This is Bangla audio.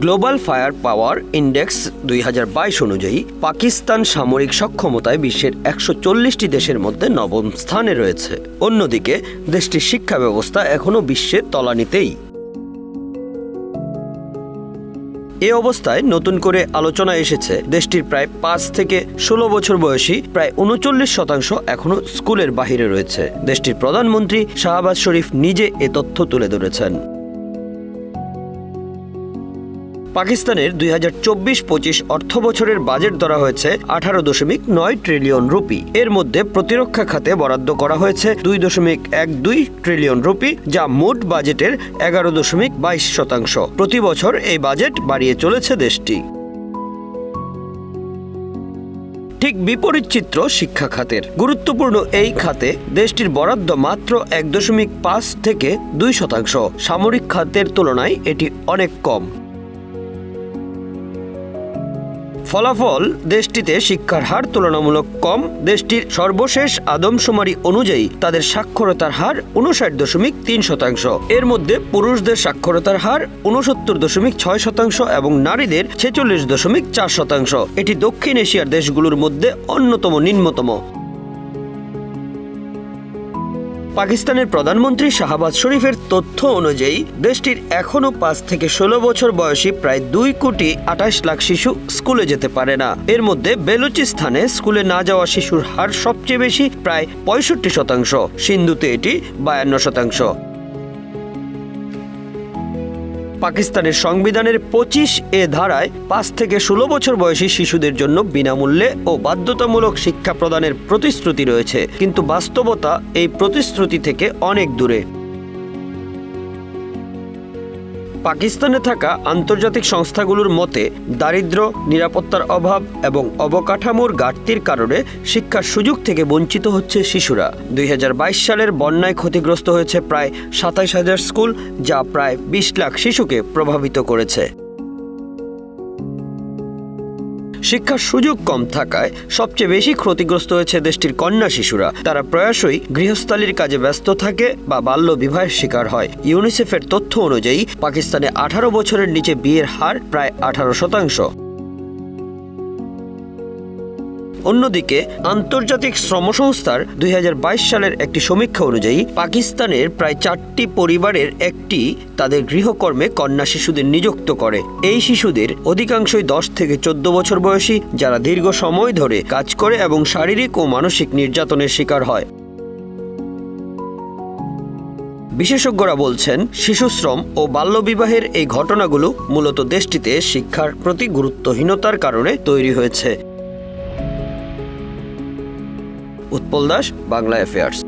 গ্লোবাল ফায়ার পাওয়ার ইন্ডেক্স 2022 অনুযায়ী পাকিস্তান সামরিক সক্ষমতায় বিশ্বের 140টি দেশের মধ্যে নবম স্থানে রয়েছে। অন্যদিকে দেশটির শিক্ষা ব্যবস্থা এখনও বিশ্বের তলানিতেই। এ অবস্থায় নতুন করে আলোচনা এসেছে দেশটির প্রায় 5 থেকে 16 বছর বয়সী প্রায় 39% এখনো স্কুলের বাহিরে রয়েছে। দেশটির প্রধানমন্ত্রী শাহবাজ শরীফ নিজে এ তথ্য তুলে ধরেছেন। পাকিস্তানের 2024-25 অর্থ বছরের বাজেট ধরা হয়েছে 18.9 ট্রিলিয়ন রুপি। এর মধ্যে প্রতিরক্ষা খাতে বরাদ্দ করা হয়েছে 2.12 ট্রিলিয়ন রুপি, যা মোট বাজেটের 11.22%। প্রতি বছর এই বাজেট বাড়িয়ে চলেছে দেশটি। ঠিক বিপরীত চিত্র শিক্ষা খাতের। গুরুত্বপূর্ণ এই খাতে দেশটির বরাদ্দ মাত্র 1.5 থেকে 2%। সামরিক খাতের তুলনায় এটি অনেক কম। ফলাফল, দেশটিতে শিক্ষার হার তুলনামূলক কম। দেশটির সর্বশেষ আদমশুমারি অনুযায়ী তাদের সাক্ষরতার হার 59.3%। এর মধ্যে পুরুষদের সাক্ষরতার হার 69.6% এবং নারীদের 46.4%। এটি দক্ষিণ এশিয়ার দেশগুলোর মধ্যে অন্যতম নিম্নতম। পাকিস্তানের প্রধানমন্ত্রী শাহবাজ শরীফের তথ্য অনুযায়ী দেশটির এখনও 5 থেকে 16 বছর বয়সী প্রায় 2,28,00,000 শিশু স্কুলে যেতে পারে না। এর মধ্যে বেলুচিস্তানে স্কুলে না যাওয়া শিশুর হার সবচেয়ে বেশি, প্রায় 65%। সিন্ধুতে এটি 52%। পাকিস্তানের সংবিধানের 25A ধারায় 5 থেকে 16 বছর বয়সী শিশুদের জন্য বিনামূল্যে ও বাধ্যতামূলক শিক্ষা প্রদানের প্রতিশ্রুতি রয়েছে, কিন্তু বাস্তবতা এই প্রতিশ্রুতি থেকে অনেক দূরে। পাকিস্তানে থাকা আন্তর্জাতিক সংস্থাগুলোর মতে দারিদ্র্য, নিরাপত্তার অভাব এবং অবকাঠামোর ঘাটতির কারণে শিক্ষার সুযোগ থেকে বঞ্চিত হচ্ছে শিশুরা। 2022 সালের বন্যায় ক্ষতিগ্রস্ত হয়েছে প্রায় 27,000 স্কুল, যা প্রায় 20 লাখ শিশুকে প্রভাবিত করেছে। শিক্ষার সুযোগ কম থাকায় সবচেয়ে বেশি ক্ষতিগ্রস্ত হয়েছে দেশটির কন্যা শিশুরা। তারা প্রায়শই গৃহস্থালির কাজে ব্যস্ত থাকে বা বাল্য বিবাহের শিকার হয়। ইউনিসেফের তথ্য অনুযায়ী পাকিস্তানে 18 বছরের নিচে বিয়ের হার প্রায় 18%। অন্যদিকে আন্তর্জাতিক শ্রম সংস্থার 2022 সালের একটি সমীক্ষা অনুযায়ী পাকিস্তানের প্রায় 4টি পরিবারের একটি তাদের গৃহকর্মে কন্যা শিশুদের নিযুক্ত করে। এই শিশুদের অধিকাংশই 10 থেকে 14 বছর বয়সী, যারা দীর্ঘ সময় ধরে কাজ করে এবং শারীরিক ও মানসিক নির্যাতনের শিকার হয়। বিশেষজ্ঞরা বলছেন, শিশুশ্রম ও বাল্যবিবাহের এই ঘটনাগুলো মূলত দেশটিতে শিক্ষার প্রতি গুরুত্বহীনতার কারণে তৈরি হয়েছে। উৎপল দাস, বাংলা অ্যাফেয়ার্স।